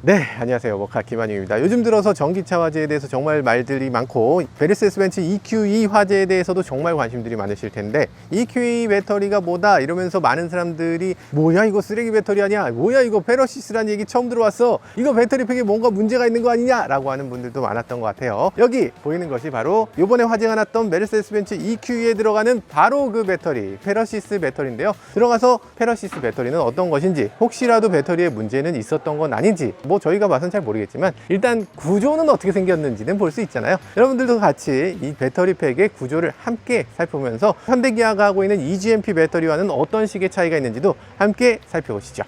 네, 안녕하세요. 모카 김한용입니다. 요즘 들어서 전기차 화재에 대해서 정말 말들이 많고 메르세데스 벤츠 EQE 화재에 대해서도 정말 관심들이 많으실 텐데 EQE 배터리가 뭐다 이러면서 많은 사람들이 뭐야 이거 쓰레기 배터리 아니야, 뭐야 이거 페러시스라는 얘기 처음 들어왔어, 이거 배터리 팩에 뭔가 문제가 있는 거 아니냐 라고 하는 분들도 많았던 것 같아요. 여기 보이는 것이 바로 이번에 화재가 났던 메르세데스 벤츠 EQE에 들어가는 바로 그 배터리, 페러시스 배터리인데요. 들어가서 페러시스 배터리는 어떤 것인지, 혹시라도 배터리에 문제는 있었던 건 아닌지, 뭐 저희가 봐서는 잘 모르겠지만 일단 구조는 어떻게 생겼는지는 볼 수 있잖아요. 여러분들도 같이 이 배터리 팩의 구조를 함께 살펴보면서 현대기아가 하고 있는 EGMP 배터리와는 어떤 식의 차이가 있는지도 함께 살펴보시죠.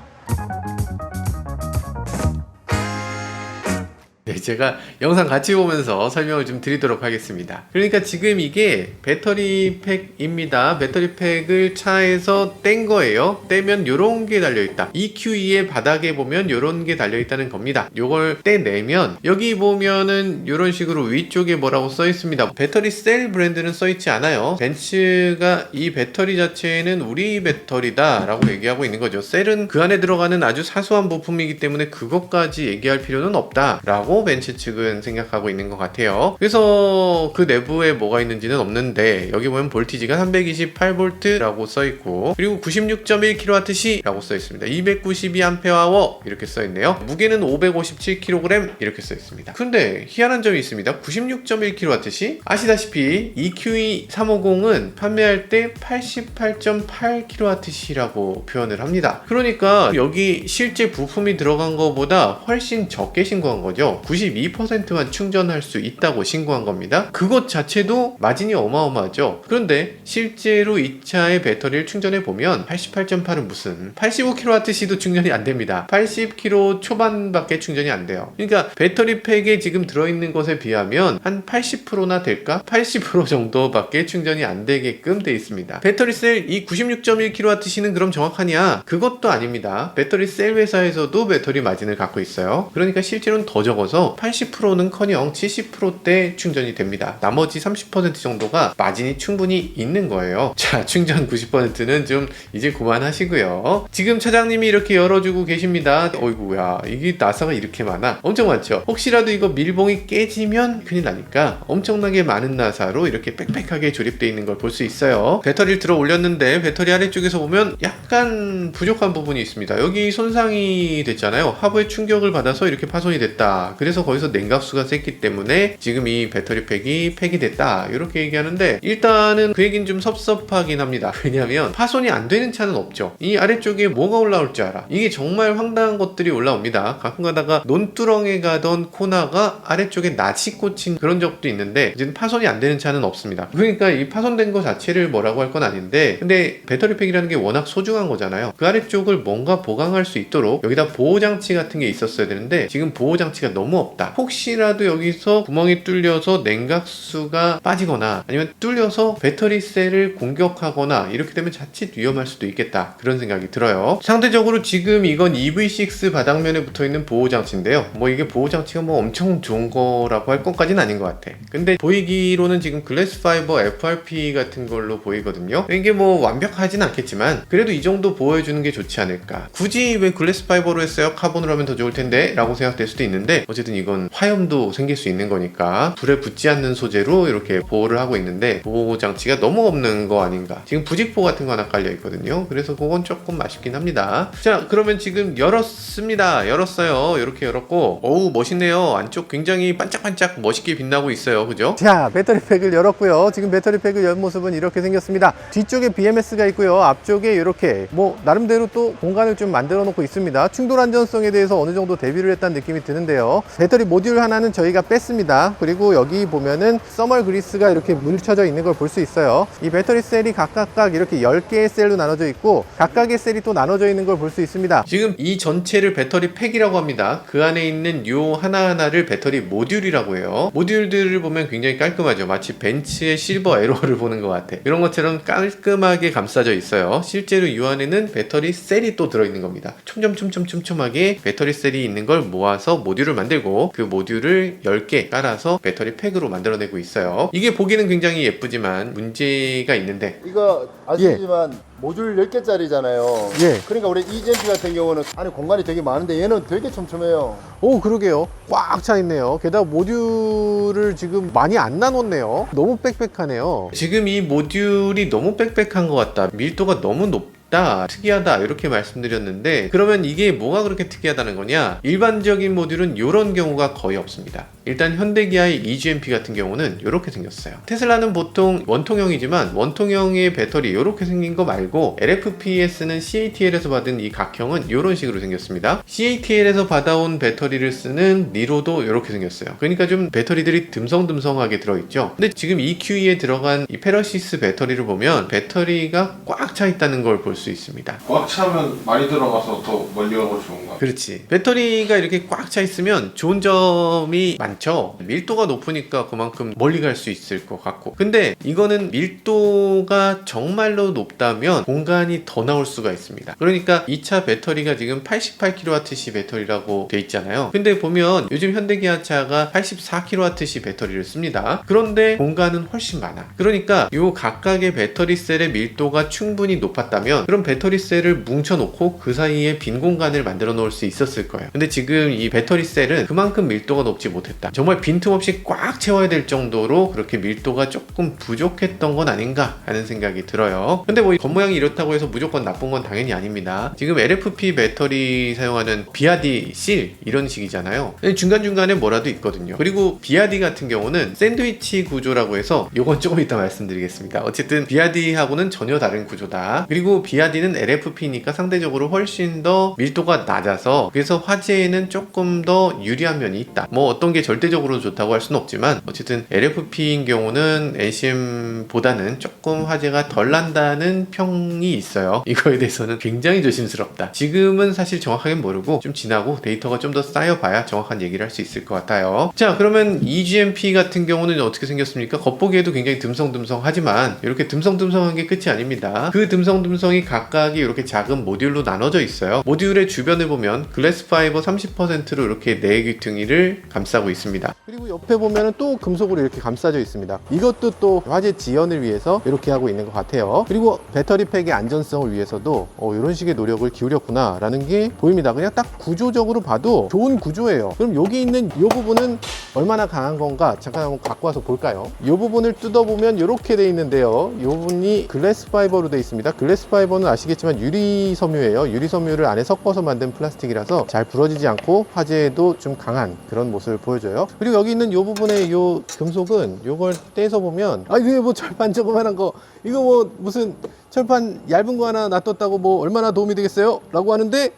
네, 제가 영상 같이 보면서 설명을 좀 드리도록 하겠습니다. 그러니까 지금 이게 배터리 팩입니다. 배터리 팩을 차에서 뗀 거예요. 떼면 요런 게 달려있다. EQE의 바닥에 보면 요런 게 달려있다는 겁니다. 요걸 떼내면 여기 보면은 요런 식으로 위쪽에 뭐라고 써있습니다. 배터리 셀 브랜드는 써있지 않아요. 벤츠가 이 배터리 자체는 우리 배터리다 라고 얘기하고 있는 거죠. 셀은 그 안에 들어가는 아주 사소한 부품이기 때문에 그것까지 얘기할 필요는 없다 라고 벤츠 측은 생각하고 있는 것 같아요. 그래서 그 내부에 뭐가 있는지는 없는데 여기 보면 볼티지가 328V라고 써있고, 그리고 96.1kWh 라고 써있습니다. 292Ah 이렇게 써있네요. 무게는 557kg 이렇게 써있습니다. 근데 희한한 점이 있습니다. 96.1kWh, 아시다시피 EQE 350은 판매할 때 88.8kWh라고 표현을 합니다. 그러니까 여기 실제 부품이 들어간 것보다 훨씬 적게 신고한 거죠. 92%만 충전할 수 있다고 신고한 겁니다. 그것 자체도 마진이 어마어마하죠. 그런데 실제로 이 차의 배터리를 충전해 보면 88.8은 무슨 85kWh도 충전이 안 됩니다. 80kW 초반밖에 충전이 안 돼요. 그러니까 배터리 팩에 지금 들어있는 것에 비하면 한 80%나 될까? 80% 정도밖에 충전이 안 되게끔 돼 있습니다. 배터리 셀 이 96.1kWh는 그럼 정확하냐? 그것도 아닙니다. 배터리 셀 회사에서도 배터리 마진을 갖고 있어요. 그러니까 실제로는 더 적어서 80%는커녕 70%대 충전이 됩니다. 나머지 30% 정도가 마진이 충분히 있는 거예요. 자, 충전 90%는 좀 이제 그만하시고요. 지금 차장님이 이렇게 열어주고 계십니다. 어이구야, 이게 나사가 이렇게 많아? 엄청 많죠? 혹시라도 이거 밀봉이 깨지면 큰일 나니까 엄청나게 많은 나사로 이렇게 빽빽하게 조립되어 있는 걸 볼 수 있어요. 배터리를 들어 올렸는데 배터리 아래쪽에서 보면 약간 부족한 부분이 있습니다. 여기 손상이 됐잖아요. 하부에 충격을 받아서 이렇게 파손이 됐다. 그래서 거기서 냉각수가 샜기 때문에 지금 이 배터리 팩이 폐기됐다 이렇게 얘기하는데, 일단은 그 얘기는 좀 섭섭하긴 합니다. 왜냐하면 파손이 안 되는 차는 없죠. 이 아래쪽에 뭐가 올라올 줄 알아? 이게 정말 황당한 것들이 올라옵니다. 가끔 가다가 논두렁에 가던 코나가 아래쪽에 낫이 꽂힌 그런 적도 있는데 이제는 파손이 안 되는 차는 없습니다. 그러니까 이 파손된 거 자체를 뭐라고 할 건 아닌데, 근데 배터리 팩이라는 게 워낙 소중한 거잖아요. 그 아래쪽을 뭔가 보강할 수 있도록 여기다 보호장치 같은 게 있었어야 되는데 지금 보호장치가 너무 없다. 혹시라도 여기서 구멍이 뚫려서 냉각수가 빠지거나 아니면 뚫려서 배터리 셀을 공격하거나 이렇게 되면 자칫 위험할 수도 있겠다, 그런 생각이 들어요. 상대적으로 지금 이건 EV6 바닥면에 붙어있는 보호장치인데요. 뭐 이게 보호장치가 뭐 엄청 좋은 거라고 할 것까지는 아닌 것 같아. 근데 보이기로는 지금 글래스 파이버 FRP 같은 걸로 보이거든요. 이게 뭐 완벽하진 않겠지만 그래도 이 정도 보호해주는 게 좋지 않을까. 굳이 왜 글래스 파이버로 했어요? 카본으로 하면 더 좋을 텐데 라고 생각될 수도 있는데, 어쨌든 이건 화염도 생길 수 있는 거니까 불에 붙지 않는 소재로 이렇게 보호를 하고 있는데 보호 장치가 너무 없는 거 아닌가. 지금 부직포 같은 거 하나 깔려 있거든요. 그래서 그건 조금 아쉽긴 합니다. 자, 그러면 지금 열었습니다. 열었어요. 이렇게 열었고, 어우 멋있네요. 안쪽 굉장히 반짝반짝 멋있게 빛나고 있어요. 그죠? 자, 배터리 팩을 열었고요. 지금 배터리 팩을 연 모습은 이렇게 생겼습니다. 뒤쪽에 BMS가 있고요. 앞쪽에 이렇게 뭐 나름대로 또 공간을 좀 만들어 놓고 있습니다. 충돌 안전성에 대해서 어느 정도 대비를 했다는 느낌이 드는데요. 배터리 모듈 하나는 저희가 뺐습니다. 그리고 여기 보면은 써멀 그리스가 이렇게 뭉쳐져 있는 걸 볼 수 있어요. 이 배터리 셀이 각각 이렇게 10개의 셀로 나눠져 있고 각각의 셀이 또 나눠져 있는 걸 볼 수 있습니다. 지금 이 전체를 배터리 팩이라고 합니다. 그 안에 있는 요 하나하나를 배터리 모듈이라고 해요. 모듈들을 보면 굉장히 깔끔하죠. 마치 벤츠의 실버 에로를 보는 것 같아. 이런 것처럼 깔끔하게 감싸져 있어요. 실제로 이 안에는 배터리 셀이 또 들어있는 겁니다. 촘촘하게 배터리 셀이 있는 걸 모아서 모듈을 만들고 보내고 그 모듈을 10개 깔아서 배터리 팩으로 만들어내고 있어요. 이게 보기는 굉장히 예쁘지만 문제가 있는데, 이거 아시지만 모듈 10개짜리잖아요. 예. 그러니까 우리 EGMP 같은 경우는 안에 공간이 되게 많은데 얘는 되게 촘촘해요. 오, 그러게요. 꽉 차 있네요. 게다가 모듈을 지금 많이 안 나눴네요. 너무 빽빽하네요. 지금 이 모듈이 너무 빽빽한 것 같다, 밀도가 너무 높다, 특이하다, 이렇게 말씀드렸는데, 그러면 이게 뭐가 그렇게 특이하다는 거냐? 일반적인 모듈은 이런 경우가 거의 없습니다. 일단 현대기아의 EGMP 같은 경우는 이렇게 생겼어요. 테슬라는 보통 원통형이지만 원통형의 배터리 이렇게 생긴 거 말고 LFP에서는 CATL에서 받은 이 각형은 이런 식으로 생겼습니다. CATL에서 받아온 배터리를 쓰는 니로도 이렇게 생겼어요. 그러니까 좀 배터리들이 듬성듬성하게 들어있죠. 근데 지금 EQE에 들어간 이 페러시스 배터리를 보면 배터리가 꽉 차 있다는 걸 볼 수 있습니다. 꽉 차면 많이 들어가서 더 멀리 가고 좋은가? 그렇지. 배터리가 이렇게 꽉 차 있으면 좋은 점이 많죠. 밀도가 높으니까 그만큼 멀리 갈 수 있을 것 같고, 근데 이거는 밀도가 정말로 높다면 공간이 더 나올 수가 있습니다. 그러니까 2차 배터리가 지금 88kWh 배터리라고 돼 있잖아요. 근데 보면 요즘 현대기아차가 84kWh 배터리를 씁니다. 그런데 공간은 훨씬 많아. 그러니까 이 각각의 배터리 셀의 밀도가 충분히 높았다면 그럼 배터리 셀을 뭉쳐놓고 그 사이에 빈 공간을 만들어 놓을 수 있었을 거예요. 근데 지금 이 배터리 셀은 그만큼 밀도가 높지 못했다. 정말 빈틈없이 꽉 채워야 될 정도로 그렇게 밀도가 조금 부족했던 건 아닌가 하는 생각이 들어요. 근데 뭐 겉모양이 이렇다고 해서 무조건 나쁜 건 당연히 아닙니다. 지금 LFP 배터리 사용하는 비아디 실 이런 식이잖아요. 중간중간에 뭐라도 있거든요. 그리고 비아디 같은 경우는 샌드위치 구조라고 해서 요건 조금 이따 말씀드리겠습니다. 어쨌든 비아디하고는 전혀 다른 구조다. 그리고 비아디는 LFP니까 상대적으로 훨씬 더 밀도가 낮아서 그래서 화재에는 조금 더 유리한 면이 있다. 뭐 어떤 게 절대적으로 좋다고 할 수는 없지만 어쨌든 LFP인 경우는 NCM보다는 조금 화재가 덜 난다는 평이 있어요. 이거에 대해서는 굉장히 조심스럽다. 지금은 사실 정확하게 모르고 좀 지나고 데이터가 좀 더 쌓여봐야 정확한 얘기를 할 수 있을 것 같아요. 자, 그러면 EGMP 같은 경우는 어떻게 생겼습니까? 겉보기에도 굉장히 듬성듬성하지만 이렇게 듬성듬성한 게 끝이 아닙니다. 그 듬성듬성이 각각이 이렇게 작은 모듈로 나눠져 있어요. 모듈의 주변을 보면 글래스 파이버 30%로 이렇게 네 귀퉁이를 감싸고 있습니다. 그리고 옆에 보면은 또 금속으로 이렇게 감싸져 있습니다. 이것도 또 화재 지연을 위해서 이렇게 하고 있는 것 같아요. 그리고 배터리 팩의 안전성을 위해서도 이런 식의 노력을 기울였구나 라는 게 보입니다. 그냥 딱 구조적으로 봐도 좋은 구조예요. 그럼 여기 있는 이 부분은 얼마나 강한 건가 잠깐 한번 갖고 와서 볼까요? 이 부분을 뜯어보면 이렇게 돼 있는데요. 이 부분이 글래스 파이버로 돼 있습니다. 글래스 파이버는 아시겠지만 유리 섬유예요. 유리 섬유를 안에 섞어서 만든 플라스틱이라서 잘 부러지지 않고 화재에도 좀 강한 그런 모습을 보여줘요. 그리고 여기 있는 이 부분의 이 금속은 이걸 떼서 보면 이게 뭐 철판 조그만한 거 이거 뭐 무슨 철판 얇은 거 하나 놔뒀다고 뭐 얼마나 도움이 되겠어요? 라고 하는데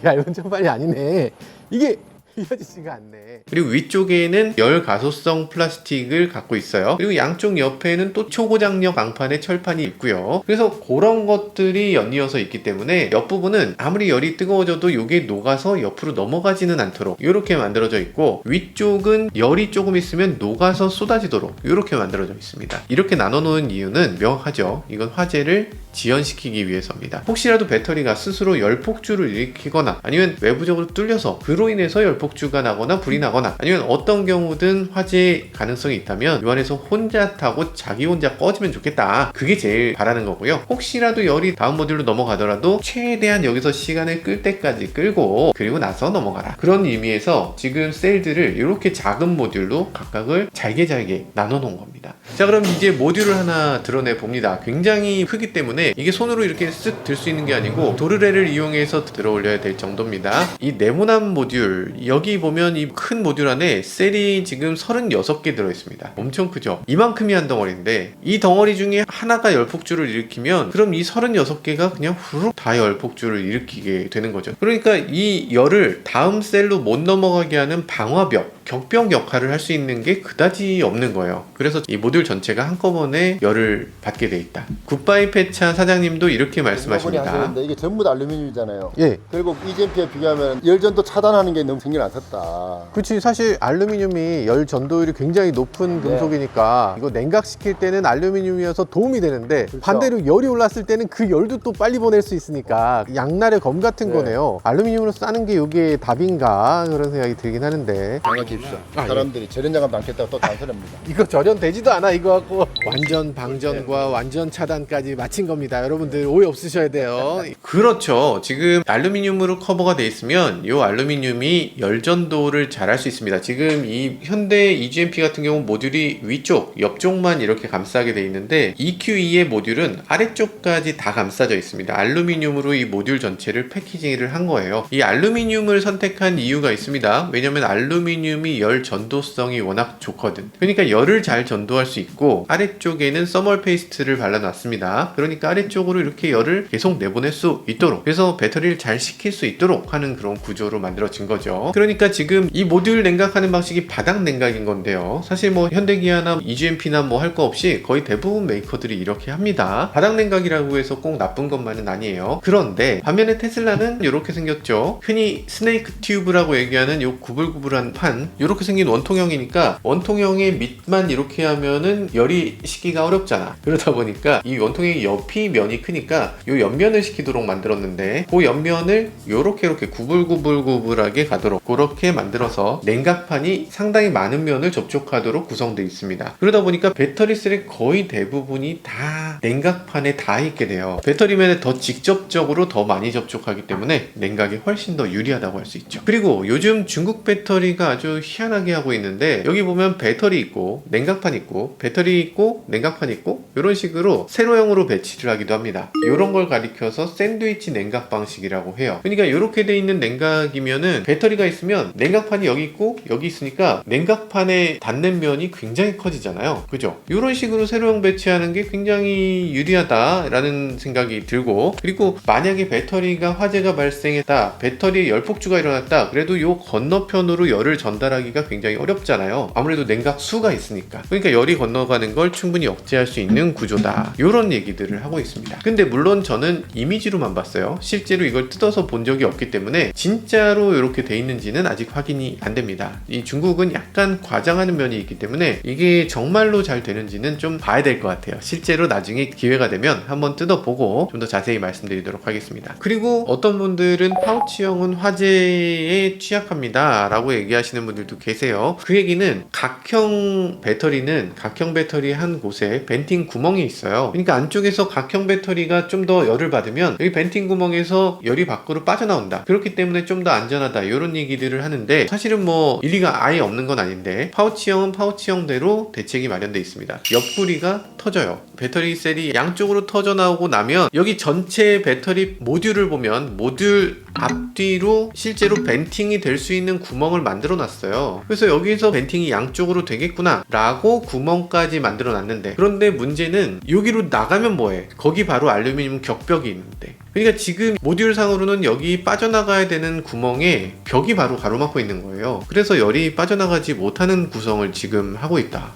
얇은 철판이 아니네. 이게 이어지지가 않네. 그리고 위쪽에는 열 가소성 플라스틱을 갖고 있어요. 그리고 양쪽 옆에는 또 초고장력 강판의 철판이 있고요. 그래서 그런 것들이 연이어서 있기 때문에 옆부분은 아무리 열이 뜨거워져도 이게 녹아서 옆으로 넘어가지는 않도록 이렇게 만들어져 있고, 위쪽은 열이 조금 있으면 녹아서 쏟아지도록 이렇게 만들어져 있습니다. 이렇게 나눠 놓은 이유는 명확하죠. 이건 화재를 지연시키기 위해서입니다. 혹시라도 배터리가 스스로 열폭주를 일으키거나 아니면 외부적으로 뚫려서 그로 인해서 열폭주가 나거나 불이 나거나 아니면 어떤 경우든 화재 가능성이 있다면 이 안에서 혼자 타고 자기 혼자 꺼지면 좋겠다. 그게 제일 바라는 거고요. 혹시라도 열이 다음 모듈로 넘어가더라도 최대한 여기서 시간을 끌 때까지 끌고 그리고 나서 넘어가라. 그런 의미에서 지금 셀들을 이렇게 작은 모듈로 각각을 잘게 나눠 놓은 겁니다. 자, 그럼 이제 모듈을 하나 드러내 봅니다. 굉장히 크기 때문에 이게 손으로 이렇게 쓱 들 수 있는 게 아니고 도르래를 이용해서 들어 올려야 될 정도입니다. 이 네모난 모듈, 여기 보면 이 큰 모듈 안에 셀이 지금 36개 들어 있습니다. 엄청 크죠? 이만큼이 한 덩어리인데 이 덩어리 중에 하나가 열폭주를 일으키면 그럼 이 36개가 그냥 후루룩 다 열폭주를 일으키게 되는 거죠. 그러니까 이 열을 다음 셀로 못 넘어가게 하는 방화벽, 격벽 역할을 할 수 있는 게 그다지 없는 거예요. 그래서 이 모듈 전체가 한꺼번에 열을 받게 돼 있다. 굿바이 폐차 사장님도 이렇게 말씀하십니다. 하시는데 이게 전부 다 알루미늄이잖아요. 예. 결국 이젠피에 비교하면 열전도 차단하는 게 너무 신경 안 썼다. 그치, 사실 알루미늄이 열 전도율이 굉장히 높은 금속이니까 이거 냉각시킬 때는 알루미늄이어서 도움이 되는데 그렇죠. 반대로 열이 올랐을 때는 그 열도 또 빨리 보낼 수 있으니까 양날의 검 같은 네. 거네요. 알루미늄으로 싸는 게 이게 답인가 그런 생각이 들긴 하는데 생각해주십시오. 아, 예. 사람들이 절연장갑 안겠다고 또 단설합니다. 이거 절연되지도 않아 이거 갖고 완전 방전과 완전 차단까지 마친 겁니다. 여러분들 오해 없으셔야 돼요. 그렇죠. 지금 알루미늄으로 커버가 돼 있으면 이 알루미늄이 열전도를 잘 할 수 있습니다. 지금 이 현대 EGMP 같은 경우 모듈이 위쪽, 옆쪽만 이렇게 감싸게 돼 있는데 EQE의 모듈은 아래쪽까지 다 감싸져 있습니다. 알루미늄으로 이 모듈 전체를 패키징을 한 거예요. 이 알루미늄을 선택한 이유가 있습니다. 왜냐면 알루미늄이 열 전도성이 워낙 좋거든. 그러니까 열을 잘 전도할 수 있고 아래쪽에는 서멀 페이스트를 발라놨습니다. 그러니까 아래쪽으로 이렇게 열을 계속 내보낼 수 있도록, 그래서 배터리를 잘 식힐 수 있도록 하는 그런 구조로 만들어진 거죠. 그러니까 지금 이 모듈 냉각하는 방식이 바닥 냉각인 건데요. 사실 뭐 현대기아나 EGMP나 뭐 할 거 없이 거의 대부분 메이커들이 이렇게 합니다. 바닥 냉각이라고 해서 꼭 나쁜 것만은 아니에요. 그런데 반면에 테슬라는 이렇게 생겼죠. 흔히 스네이크 튜브라고 얘기하는 요 구불구불한 판, 이렇게 생긴 원통형이니까 원통형의 밑만 이렇게 하면은 열이 식기가 어렵잖아. 그러다 보니까 이 원통형의 옆이 면이 크니까 요 옆면을 식히도록 만들었는데 그 옆면을 이렇게 구불구불하게 가도록 그렇게 만들어서 냉각판이 상당히 많은 면을 접촉하도록 구성되어 있습니다. 그러다 보니까 배터리 셀의 거의 대부분이 다 냉각판에 닿아 있게 돼요. 배터리면에 더 직접적으로 더 많이 접촉하기 때문에 냉각이 훨씬 더 유리하다고 할 수 있죠. 그리고 요즘 중국 배터리가 아주 희한하게 하고 있는데 여기 보면 배터리 있고 냉각판 있고 배터리 있고 냉각판 있고 이런 식으로 세로형으로 배치를 하기도 합니다. 이런 걸 가리켜서 샌드위치 냉각 방식이라고 해요. 그러니까 이렇게 돼 있는 냉각이면은 배터리가 있으면 냉각판이 여기 있고 여기 있으니까 냉각판에 닿는 면이 굉장히 커지잖아요. 그죠? 이런 식으로 세로형 배치하는 게 굉장히 유리하다라는 생각이 들고, 그리고 만약에 배터리가 화재가 발생했다, 배터리에 열폭주가 일어났다, 그래도 이 건너편으로 열을 전달하기가 굉장히 어렵잖아요. 아무래도 냉각수가 있으니까. 그러니까 열이 건너가는 걸 충분히 억제할 수 있는 구조다, 이런 얘기들을 하고 있습니다. 근데 물론 저는 이미지로만 봤어요. 실제로 이걸 뜯어서 본 적이 없기 때문에 진짜로 이렇게 돼 있는지는 아직 확인이 안 됩니다. 이 중국은 약간 과장하는 면이 있기 때문에 이게 정말로 잘 되는지는 좀 봐야 될 것 같아요. 실제로 나중에 기회가 되면 한번 뜯어보고 좀 더 자세히 말씀드리도록 하겠습니다. 그리고 어떤 분들은 파우치형은 화재에 취약합니다 라고 얘기하시는 분들도 계세요. 그 얘기는 각형 배터리의 한 곳에 벤팅 구멍이 있어요. 그러니까 안쪽에서 각형 배터리가 좀 더 열을 받으면 여기 벤팅 구멍에서 열이 밖으로 빠져나온다, 그렇기 때문에 좀 더 안전하다, 이런 얘기들을 하는데 사실은 뭐 일리가 아예 없는 건 아닌데 파우치형은 파우치형대로 대책이 마련되어 있습니다. 옆구리가 터져요. 배터리 셀이 양쪽으로 터져 나오고 나면 여기 전체 배터리 모듈을 보면 모듈 앞뒤로 실제로 벤팅이 될 수 있는 구멍을 만들어 놨어요. 그래서 여기서 벤팅이 양쪽으로 되겠구나 라고 구멍까지 만들어 놨는데, 그런데 문제는 여기로 나가면 뭐해? 거기 바로 알루미늄 격벽이 있는데, 그러니까 지금 모듈 상으로는 여기 빠져나가야 되는 구멍에 벽이 바로 가로막고 있는 거예요. 그래서 열이 빠져나가지 못하는 구성을 지금 하고 있다.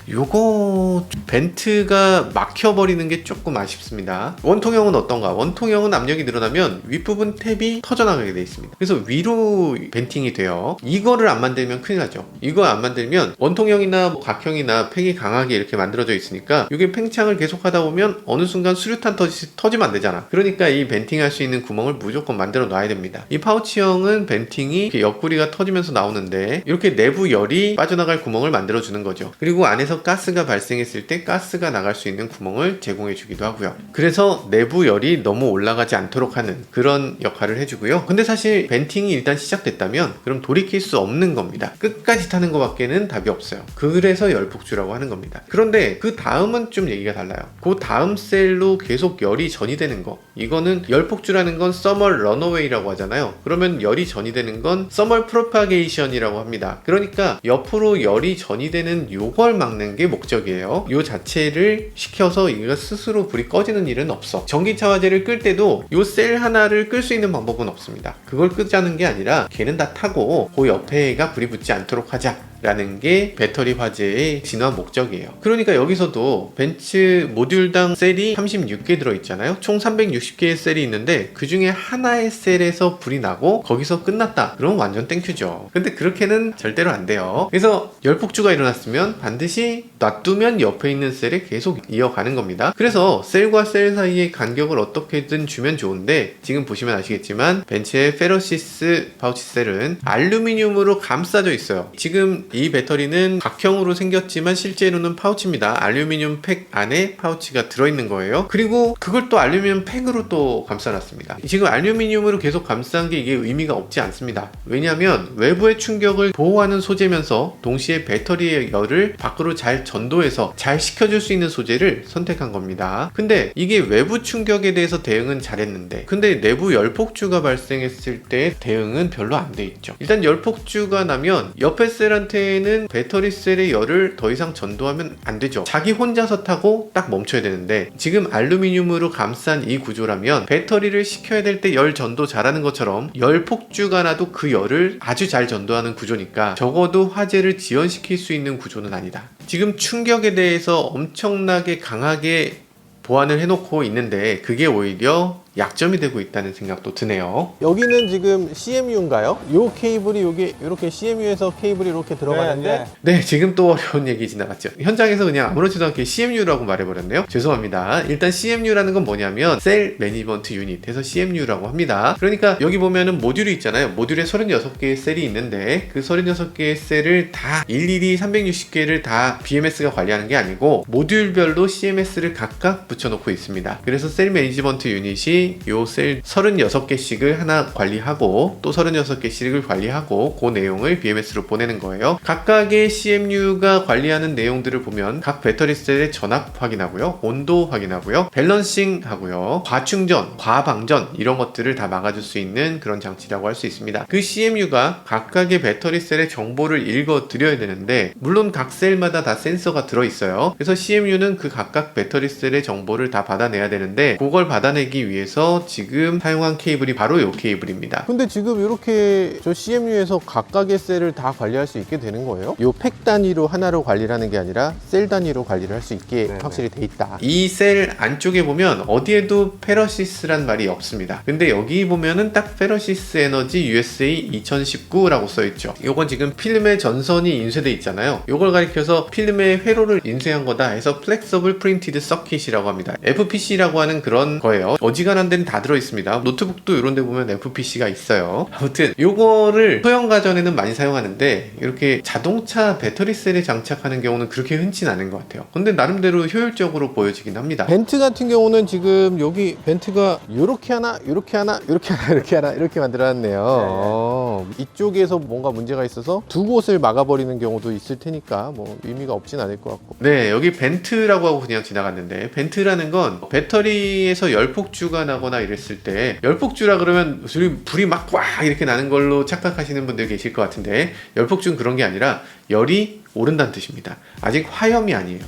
요거 벤트가 막혀버리는 게 조금 아쉽습니다. 원통형은 어떤가? 원통형은 압력이 늘어나면 윗부분 탭이 터져나가게 돼 있습니다. 그래서 위로 벤팅이 돼요. 이거를 안 만들면 큰일 나죠. 이거 안 만들면 원통형이나 뭐 각형이나 팩이 강하게 이렇게 만들어져 있으니까 이게 팽창을 계속 하다 보면 어느 순간 수류탄 터지면 안 되잖아. 그러니까 이 벤팅 할 수 있는 구멍을 무조건 만들어 놔야 됩니다. 이 파우치형은 벤팅이 이렇게 옆구리가 터지면서 나오는데 이렇게 내부 열이 빠져나갈 구멍을 만들어 주는 거죠. 그리고 안에서 가스가 발생했을 때 가스가 나갈 수 있는 구멍을 제공해 주기도 하고요. 그래서 내부 열이 너무 올라가지 않도록 하는 그런 역할을 해주고요. 근데 사실 벤팅이 일단 시작됐다면 그럼 돌이킬 수 없는 겁니다. 끝까지 타는 것밖에는 답이 없어요. 그래서 열폭주라고 하는 겁니다. 그런데 그 다음은 좀 얘기가 달라요. 그 다음 셀로 계속 열이 전이되는 거, 이거는 열폭주라는 건 서멀 런어웨이라고 하잖아요. 그러면 열이 전이되는 건 서멀 프로파게이션이라고 합니다. 그러니까 옆으로 열이 전이되는 요걸 막는 게 목적이에요. 요 자체를 시켜서 이거 스스로 불이 꺼지는 일은 없어. 전기차 화재를 끌 때도 요 셀 하나를 끌 수 있는 방법은 없습니다. 그걸 끄자는 게 아니라 걔는 다 타고 그 옆에가 불이 붙지 않도록 하자 라는 게 배터리 화재의 진화 목적이에요. 그러니까 여기서도 벤츠 모듈당 셀이 36개 들어있잖아요. 총 360개의 셀이 있는데 그 중에 하나의 셀에서 불이 나고 거기서 끝났다. 그럼 완전 땡큐죠. 근데 그렇게는 절대로 안 돼요. 그래서 열폭주가 일어났으면 반드시 놔두면 옆에 있는 셀에 계속 이어가는 겁니다. 그래서 셀과 셀 사이의 간격을 어떻게든 주면 좋은데 지금 보시면 아시겠지만 벤츠의 페러시스 파우치 셀은 알루미늄으로 감싸져 있어요. 지금 이 배터리는 각형으로 생겼지만 실제로는 파우치입니다. 알루미늄 팩 안에 파우치가 들어있는 거예요. 그리고 그걸 또 알루미늄 팩으로 또 감싸놨습니다. 지금 알루미늄으로 계속 감싼 게 이게 의미가 없지 않습니다. 왜냐하면 외부의 충격을 보호하는 소재면서 동시에 배터리의 열을 밖으로 잘 전도해서 잘 식혀줄 수 있는 소재를 선택한 겁니다. 근데 이게 외부 충격에 대해서 대응은 잘했는데 근데 내부 열폭주가 발생했을 때 대응은 별로 안 돼 있죠. 일단 열폭주가 나면 옆에 셀한테는 배터리 셀의 열을 더 이상 전도하면 안 되죠. 자기 혼자서 타고 딱 멈춰야 되는데 지금 알루미늄으로 감싼 이 구조라면 배터리를 식혀야 될 때 열 전도 잘하는 것처럼 열폭주가 나도 그 열을 아주 잘 전도하는 구조니까 적어도 화재를 지연시킬 수 있는 구조는 아니다. 지금 충격에 대해서 엄청나게 강하게 보완을 해놓고 있는데 그게 오히려 약점이 되고 있다는 생각도 드네요. 여기는 지금 CMU인가요? 요 케이블이 여기 이렇게 CMU에서 케이블이 이렇게 들어가는데 네, 지금 또 어려운 얘기 지나갔죠. 현장에서 그냥 아무렇지도 않게 CMU라고 말해버렸네요. 죄송합니다. 일단 CMU라는 건 뭐냐면 셀 매니지먼트 유닛에서 CMU라고 합니다. 그러니까 여기 보면은 모듈이 있잖아요. 모듈에 36개의 셀이 있는데 그 36개의 셀을 다 일일이 360개를 다 BMS가 관리하는 게 아니고 모듈별로 CMS를 각각 붙여놓고 있습니다. 그래서 셀 매니지먼트 유닛이 요 셀 36개씩을 하나 관리하고 또 36개씩을 관리하고 그 내용을 BMS로 보내는 거예요. 각각의 CMU가 관리하는 내용들을 보면 각 배터리 셀의 전압 확인하고요, 온도 확인하고요, 밸런싱 하고요, 과충전, 과방전 이런 것들을 다 막아줄 수 있는 그런 장치라고 할 수 있습니다. 그 CMU가 각각의 배터리 셀의 정보를 읽어 드려야 되는데 물론 각 셀마다 다 센서가 들어있어요. 그래서 CMU는 그 각각 배터리 셀의 정보를 다 받아내야 되는데 그걸 받아내기 위해서 지금 사용한 케이블이 바로 이 케이블입니다. 근데 지금 이렇게 저 CMU에서 각각의 셀을 다 관리할 수 있게 되는 거예요? 요 팩 단위로 하나로 관리를 하는 게 아니라 셀 단위로 관리를 할 수 있게 확실히 돼 있다. 이 셀 안쪽에 보면 어디에도 페러시스란 말이 없습니다. 근데 여기 보면은 딱 페러시스 에너지 USA 2019라고 써있죠. 요건 지금 필름의 전선이 인쇄돼 있잖아요. 요걸 가리켜서 필름의 회로를 인쇄한 거다 해서 플렉서블 프린티드 서킷이라고 합니다. FPC라고 하는 그런 거예요. 어지간한 데는 다 들어있습니다. 노트북도 이런 데 보면 FPC가 있어요. 아무튼 요거를 소형 가전에는 많이 사용하는데 이렇게 자동차 배터리 셀에 장착하는 경우는 그렇게 흔치 않은 것 같아요. 근데 나름대로 효율적으로 보여지긴 합니다. 벤트 같은 경우는 지금 여기 벤트가 이렇게 하나, 이렇게 하나, 이렇게 하나, 이렇게 하나 이렇게 만들어놨네요. 이쪽에서 뭔가 문제가 있어서 두 곳을 막아버리는 경우도 있을 테니까 뭐 의미가 없진 않을 것 같고. 네, 여기 벤트라고 하고 그냥 지나갔는데 벤트라는 건 배터리에서 열폭주가 나거나 이랬을 때 열폭주라 그러면 불이 막 꽉 이렇게 나는 걸로 착각하시는 분들 계실 것 같은데 열폭주는 그런 게 아니라 열이 오른다는 뜻입니다. 아직 화염이 아니에요.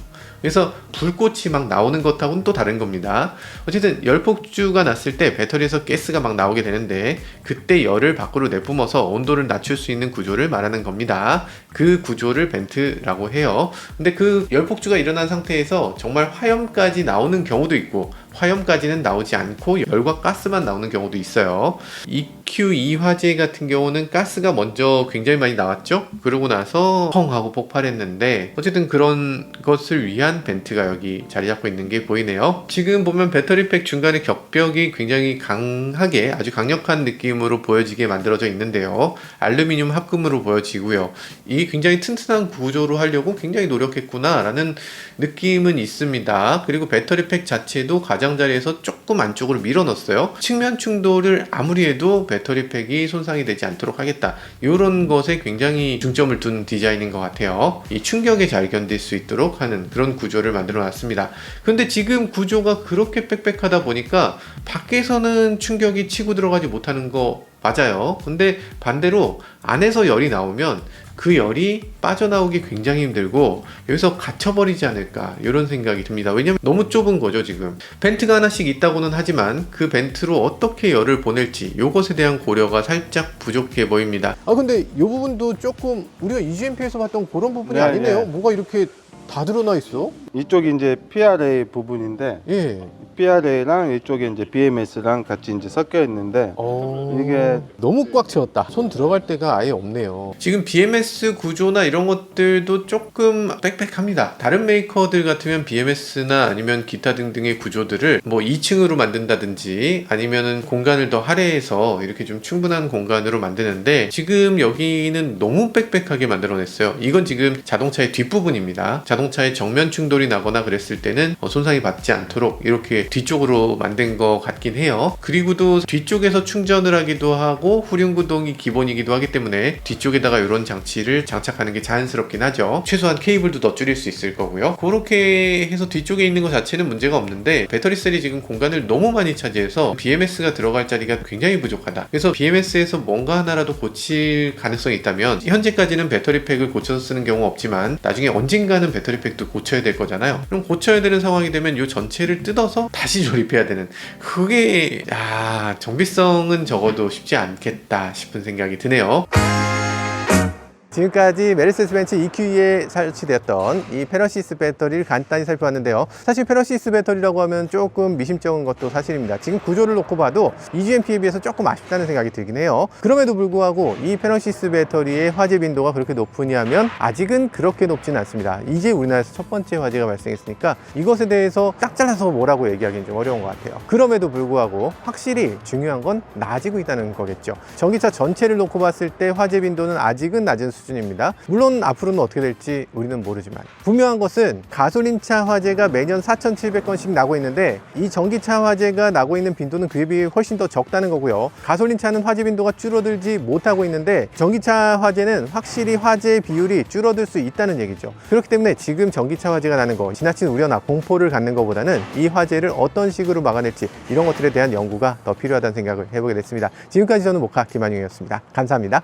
그래서 불꽃이 막 나오는 것하고는 또 다른 겁니다. 어쨌든 열폭주가 났을 때 배터리에서 가스가 막 나오게 되는데 그때 열을 밖으로 내뿜어서 온도를 낮출 수 있는 구조를 말하는 겁니다. 그 구조를 벤트라고 해요. 근데 그 열폭주가 일어난 상태에서 정말 화염까지 나오는 경우도 있고 화염까지는 나오지 않고 열과 가스만 나오는 경우도 있어요. EQ2 화재 같은 경우는 가스가 먼저 굉장히 많이 나왔죠. 그러고 나서 펑 하고 폭발했는데 어쨌든 그런 것을 위한 벤트가 여기 자리 잡고 있는 게 보이네요. 지금 보면 배터리팩 중간에 격벽이 굉장히 강하게 아주 강력한 느낌으로 보여지게 만들어져 있는데요. 알루미늄 합금으로 보여지고요. 이 굉장히 튼튼한 구조로 하려고 굉장히 노력했구나 라는 느낌은 있습니다. 그리고 배터리팩 자체도 가장자리에서 조금 안쪽으로 밀어 넣었어요. 측면 충돌을 아무리 해도 배터리팩이 손상이 되지 않도록 하겠다. 이런 것에 굉장히 중점을 둔 디자인인 것 같아요. 이 충격에 잘 견딜 수 있도록 하는 그런 구조를 만들어 놨습니다. 근데 지금 구조가 그렇게 빽빽하다 보니까 밖에서는 충격이 치고 들어가지 못하는 거 맞아요. 근데 반대로 안에서 열이 나오면 그 열이 빠져나오기 굉장히 힘들고 여기서 갇혀버리지 않을까 이런 생각이 듭니다. 왜냐면 너무 좁은 거죠. 지금 벤트가 하나씩 있다고는 하지만 그 벤트로 어떻게 열을 보낼지 이것에 대한 고려가 살짝 부족해 보입니다. 근데 이 부분도 조금 우리가 EGMP에서 봤던 그런 부분이 네, 아니네요. 네. 뭐가 이렇게 다 드러나 있어? 이쪽이 이제 PRA 부분인데 예. PRA랑 이쪽에 이제 BMS랑 같이 이제 섞여 있는데 이게 너무 꽉 채웠다. 손 들어갈 데가 아예 없네요. 지금 BMS 구조나 이런 것들도 조금 빽빽합니다. 다른 메이커들 같으면 BMS나 아니면 기타 등등의 구조들을 뭐 2층으로 만든다든지 아니면은 공간을 더 할애해서 이렇게 좀 충분한 공간으로 만드는데 지금 여기는 너무 빽빽하게 만들어냈어요. 이건 지금 자동차의 뒷부분입니다. 자동차의 정면 충돌이 나거나 그랬을 때는 손상이 받지 않도록 이렇게 뒤쪽으로 만든 것 같긴 해요. 그리고도 뒤쪽에서 충전을 하기도 하고 후륜구동이 기본이기도 하기 때문에 뒤쪽에다가 이런 장치를 장착하는 게 자연스럽긴 하죠. 최소한 케이블도 더 줄일 수 있을 거고요. 그렇게 해서 뒤쪽에 있는 것 자체는 문제가 없는데 배터리셀이 지금 공간을 너무 많이 차지해서 BMS가 들어갈 자리가 굉장히 부족하다. 그래서 BMS에서 뭔가 하나라도 고칠 가능성이 있다면 현재까지는 배터리팩을 고쳐서 쓰는 경우가 없지만 나중에 언젠가는 배터리팩도 고쳐야 될 거잖아요. 그럼 고쳐야 되는 상황이 되면 이 전체를 뜯어서 다시 조립해야 되는 그게 정비성은 적어도 쉽지 않겠다 싶은 생각이 드네요. 지금까지 메르세데스-벤츠 EQE에 설치되었던 이 페러시스 배터리를 간단히 살펴봤는데요. 사실 페러시스 배터리라고 하면 조금 미심쩍은 것도 사실입니다. 지금 구조를 놓고 봐도 EGMP에 비해서 조금 아쉽다는 생각이 들긴 해요. 그럼에도 불구하고 이 페러시스 배터리의 화재 빈도가 그렇게 높으냐 하면 아직은 그렇게 높지는 않습니다. 이제 우리나라에서 첫 번째 화재가 발생했으니까 이것에 대해서 딱 잘라서 뭐라고 얘기하기는 좀 어려운 것 같아요. 그럼에도 불구하고 확실히 중요한 건 나아지고 있다는 거겠죠. 전기차 전체를 놓고 봤을 때 화재 빈도는 아직은 낮은 수준입니다. 물론 앞으로는 어떻게 될지 우리는 모르지만 분명한 것은 가솔린차 화재가 매년 4,700건씩 나고 있는데 이 전기차 화재가 나고 있는 빈도는 그에 비해 훨씬 더 적다는 거고요. 가솔린차는 화재 빈도가 줄어들지 못하고 있는데 전기차 화재는 확실히 화재 비율이 줄어들 수 있다는 얘기죠. 그렇기 때문에 지금 전기차 화재가 나는 거 지나친 우려나 공포를 갖는 것보다는 이 화재를 어떤 식으로 막아낼지 이런 것들에 대한 연구가 더 필요하다는 생각을 해보게 됐습니다. 지금까지 저는 모카 김한용이었습니다. 감사합니다.